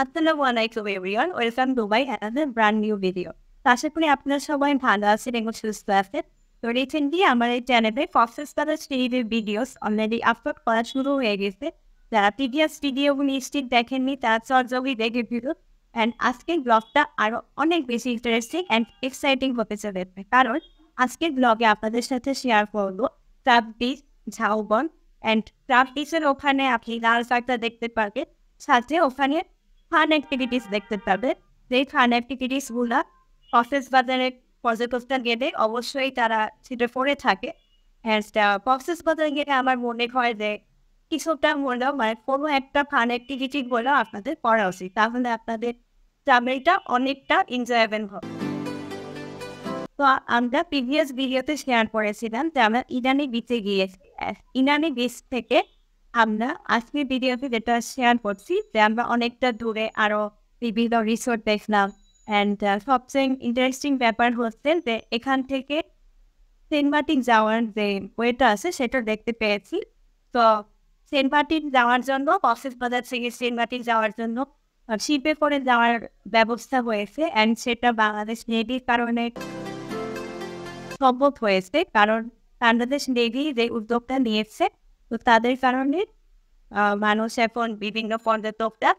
আসসালামু আলাইকুম everyone, welcome to my another brand new video. তো আশা করি আপনারা সবাই ভালো আছেন এবং সুস্থ আছেন। তো রিসেন্টলি আমার এই চ্যানেলে কক্সবাজার সিরিজের ভিডিওস অলরেডি আপলোড করা শুরু হয়ে গেছে। যারা প্রিভিয়াস ভিডিওগুলি স্টিল দেখেননি তারা চটজলদি দেখে ফেলুন। অ্যান্ড আজকের ব্লগটা আরও অনেক বেশি ইন্টারেস্টিং অ্যান্ড এক্সাইটিং হতে চলেছে, কারণ আজকের ব্লগে আপনাদের সাথে শেয়ার করবো ট্রাপ বিচ, ঝাউবন। অ্যান্ড ট্রাপ বিচের ওখানে আপনি লাল কাঁকড়া দেখতে পারবেন, সাথে ওখানে ফান অ্যাক্টিভিটিস দেখতে পাবে। যেই ফান অ্যাক্টিভিটিসগুলা কক্সবাজারে পর্যটকরা গেলে অবশ্যই তারা সেটা করে থাকে। অ্যান্ড কক্সবাজারে গেলে আমার মনে হয় যে কিছুটা হলেও মানে কোনো একটা ফান অ্যাক্টিভিটি বলেও আপনাদের করা উচিত, তাহলে আপনাদের ট্রাভেলটা অনেকটা এনজয়েবল হবে। তো আমরা প্রিভিয়াস ভিডিওতে শেয়ার করেছিলাম যে আমরা ইনানি বিচে গিয়েছি। ইনানি বিচ থেকে আমরা আজকের ভিডিওতে যেটা শেয়ার করছি যে আমরা অনেকটা দূরে আরও বিভিন্ন রিসোর্ট দেখলাম। অ্যান্ড সবচেয়ে ইন্টারেস্টিং ব্যাপার হচ্ছে যে এখান থেকে সেন্ট মার্টিন যাওয়ার যে ওয়েটা আছে সেটা দেখতে পেয়েছি। তো সেন্ট মার্টিন যাওয়ার জন্য কক্সবাজার থেকে সেন্ট মার্টিন যাওয়ার জন্য শিপে করে যাওয়ার ব্যবস্থা হয়েছে। অ্যান্ড সেটা বাংলাদেশ নেভির কারণে সম্ভব হয়েছে, কারণ বাংলাদেশ নেভি যে উদ্যোগটা নিয়েছে, তো তাদের কারণে মানুষ এখন বিভিন্ন পর্যটকরা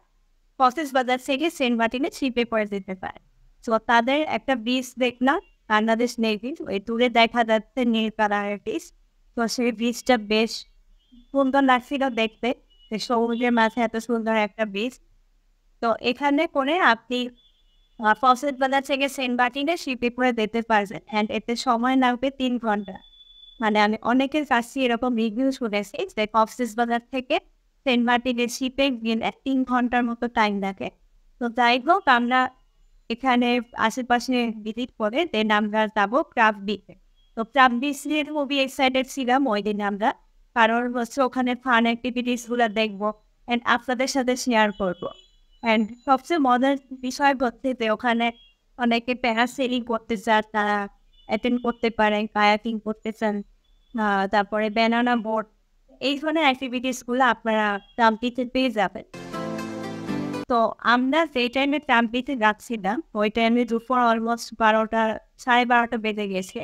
কক্সবাজার থেকে সেন্ট মার্টিনে শিপে করে যেতে পারে। তো তাদের একটা বীজ দেখলাম বাংলাদেশ নেভি, ওই দূরে দেখা যাচ্ছে নীল কালারের বীজ। তো সেই বীজটা বেশ সুন্দর লাগছিল দেখতে, যে সমুদ্রের মাঝে এত সুন্দর একটা বীজ। তো এখানে করে আপনি কক্সবাজার থেকে সেন্ট মার্টিনে শিপে করে যেতে পারবেন। অ্যান্ড এতে সময় লাগবে 3 ঘন্টা। মানে আমি অনেকের কাছে এরকম রিভিউ শুনেছি যে কক্সবাজার থেকে সেন্ট মার্টিনের শিপে গেলে 3 ঘন্টার মতো টাইম লাগে। তো যাই হোক, আমরা এখানে আশেপাশে ভিজিট করে দেন আমরা যাবো ক্রাব বিচে। তো ক্রাব বিচ নিয়ে খুবই এক্সাইটেড ছিলাম ওই দিন আমরা, কারণ হচ্ছে ওখানে ফান অ্যাক্টিভিটিসগুলো দেখবো অ্যান্ড আপনাদের সাথে শেয়ার করবো। অ্যান্ড সবচেয়ে মজার বিষয় হচ্ছে যে ওখানে অনেকে প্যারাসেলিং করতে চান, তারা অ্যাটেন্ড করতে পারেন, কায়াকিং করতে চান, তারপরে ব্যানানা বোট, এই ধরনের অ্যাক্টিভিটিসগুলো আপনারা ট্রাম্পিতে পেয়ে যাবেন। তো আমরা যেই টাইমে ট্রাম্পিতে যাচ্ছিলাম ওই টাইমে দুপুর অলমোস্ট 12টা, 12:30 বেজে গেছে।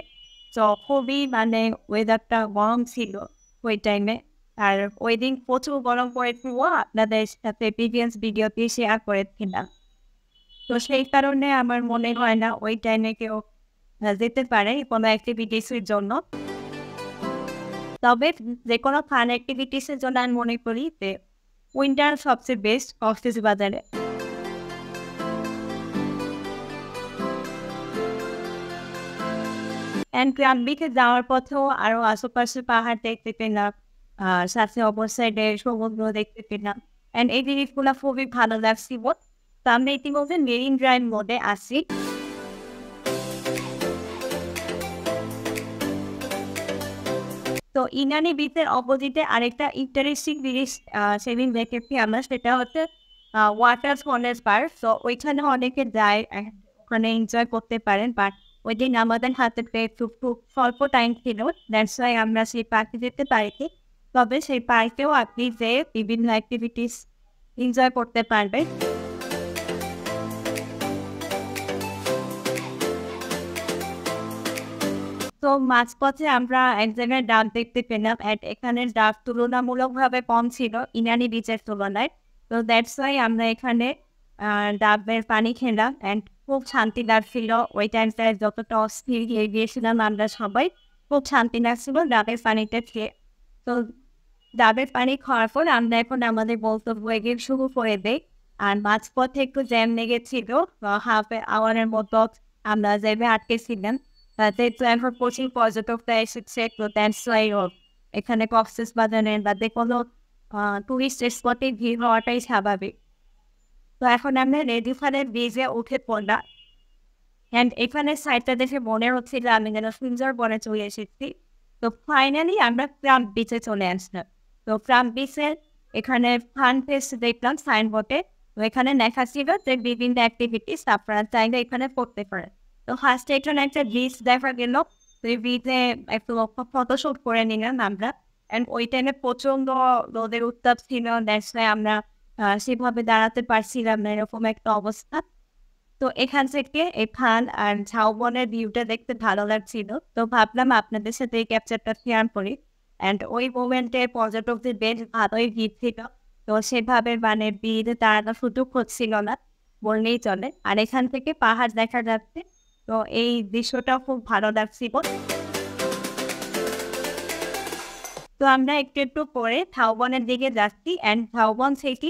তো খুবই মানে ওয়েদারটা গরম ছিল ওই টাইমে। আর ওই দিন প্রচুর গরম পড়েছিল, আপনাদের সাথে প্রিভিয়াস ভিডিওতে শেয়ার করেছিলাম। তো সেই কারণে আমার মনে হয় না ওই টাইমে কেউ যেতে পারে কোনো অ্যাক্টিভিটিসের জন্য। তবে যে কোনো ফান অ্যাক্টিভিটিসের জন্য আমি মনে করি যে উইন্টার সবচেয়ে বেস্ট কক্সবাজারে। অ্যান্ড গ্রামবিকে যাওয়ার পথেও আরও আশেপাশে পাহাড় দেখতে পেলাম, সাথে অপর সাইডে সমুদ্র দেখতে পেলাম। অ্যান্ড এই জিনিসগুলো খুবই ভালো লাগছিল। তো আমরা ইতিমধ্যে মেরিন ড্রাইভ মোডে আসি। তো ইনানি বিচের অপোজিটে আরেকটা ইন্টারেস্টিং জিনিস সেদিন দেখেছি আমরা, সেটা হচ্ছে ওয়াটার ফলের পার্ক। তো ওইখানে অনেকে যায়, ওখানে এনজয় করতে পারেন। বাট ওই দিন আমাদের হাতে খুব খুব স্বল্প টাইম ছিল, দ্যাটস ওয়াই আমরা সেই পার্কে যেতে পারিনি। তবে সেই পার্কেও আপনি যে বিভিন্ন অ্যাক্টিভিটিস এনজয় করতে পারবেন। তো মাঝপথে আমরা এক জায়গায় ডাব দেখতে পেলাম, অ্যান্ড এখানের ডাব তুলনামূলকভাবে কম ছিল ইনানি বিচের তুলনায়। তো দ্যাটস ওয়াই আমরা এখানে ডাবের পানি খেলাম অ্যান্ড খুব শান্তি লাগছিল। ওই টাইমটায় যতটা অস্থির হয়ে গিয়েছিলাম আমরা সবাই, খুব শান্তি লাগছিল ডাবের পানিটা খেয়ে। তো ডাবের পানি খাওয়ার পর আমরা এখন আমাদের বক্তব্য এগিয়ে শুরু করে দেই। আর মাঝপথে একটু জ্যাম লেগেছিল, হাফ আওয়ারের মতো আমরা জ্যামে আটকেছিলাম। যেহেতু এখন প্রচুর পর্যটকরা এসেছে, তো দ্যাটস ওয়াই এখানে কক্সবাজারে বা যে কোনো টুরিস্ট স্পটে ভিড় হওয়াটাই স্বাভাবিক। তো এখন আমরা রেডিফানের ব্রিজে উঠে পড়লাম। অ্যান্ড এখানে সাইডটা দেখে মনে হচ্ছিল আমি যেন সুন্দরবনে চলে এসেছি। তো ফাইনালি আমরা ক্রাম্প বিচে চলে আসলাম। তো ক্রাম্প বিচের এখানে ফান ফেস্ট দেখলাম সাইনবোর্ডে। তো এখানে লেখা ছিল যে বিভিন্ন অ্যাক্টিভিটিস আপনারা চাইলে এখানে করতে পারেন। তো ফার্স্টে এখানে একটা ব্রিজ দেখা গেল, তো এই ব্রিজে একটু ফটোশ্যুট করে নিলাম আমরা। অ্যান্ড ওই টাইমে প্রচণ্ড রোদের উত্তাপ ছিল, দ্যাটস ওয়াই আমরা সেভাবে দাঁড়াতে পারছিলাম না, এরকম একটা অবস্থা। তো এখান থেকে এই খান আর ঝাউবনের ভিউটা দেখতে ভালো লাগছিল। তো ভাবলাম আপনাদের সাথে এই ক্যাপচারটা শেয়ার করি। অ্যান্ড ওই মোমেন্টে পর্যটকদের বেশ ভালোই ভিড় ছিল। তো সেভাবে মানে ভিড়ে দাঁড়ানোর সুযোগ হচ্ছিল না বললেই চলে। আর এখান থেকে পাহাড় দেখা যাচ্ছে। তো এই দৃশ্যটাও খুব ভালো লাগছিল। তো আমরা একটু একটু করে ঝাউবনের দিকে যাচ্ছি। অ্যান্ড ঝাউবন থেকে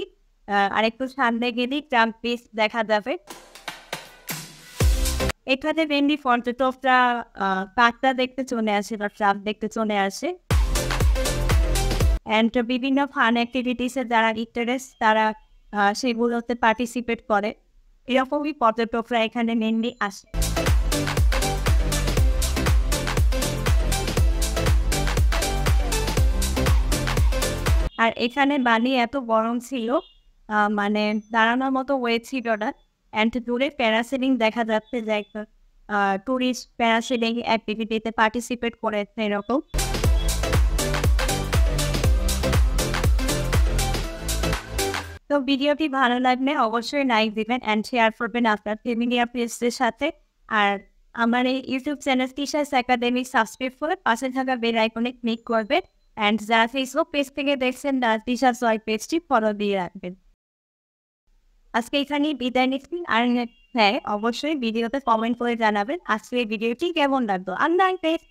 আরেকটু সামনে গেলেই ট্রাম্প বিচ দেখা যাবে। এখানে মেনলি পর্যটকরা কাঁকড়া দেখতে চলে আসে বা ট্রাম্প দেখতে চলে আসে। অ্যান্ড বিভিন্ন ফান অ্যাক্টিভিটিসে যারা ইন্টারেস্ট তারা সেগুলোতে পার্টিসিপেট করে। এরকমই পর্যটকরা এখানে মেনলি আসে। আর এখানে বালি এত গরম ছিল, মানে দাঁড়ানোর মতো ওয়ে ছিল না। অ্যান্ড দূরে প্যারাসেলিং দেখা যাচ্ছে যে একটা টুরিস্ট প্যারাসেলিং অ্যাক্টিভিটিতে পার্টিসিপেট করেছে এরকম। তো ভিডিওটি ভালো লাগলে অবশ্যই লাইক দিবেন অ্যান্ড শেয়ার করবেন আপনার ফ্যামিলি আর ফ্রেন্ডসদের সাথে। আর আমার এই YouTube channel Tisha's academy subscribe করে পাশে থাকা বেল আইকনে ক্লিক করবেন। অ্যান্ড যারা ফেসবুক পেজ থেকে দেখছেন তিশাস ওয়াই পেজটি ফলো দিয়ে রাখবেন। আজকে এখানেই বিদায় নিচ্ছি। আর হ্যাঁ, অবশ্যই ভিডিওতে কমেন্ট করে জানাবেন আজকে এই ভিডিওটি কেমন লাগলো। আল্লাহ হাফেজ।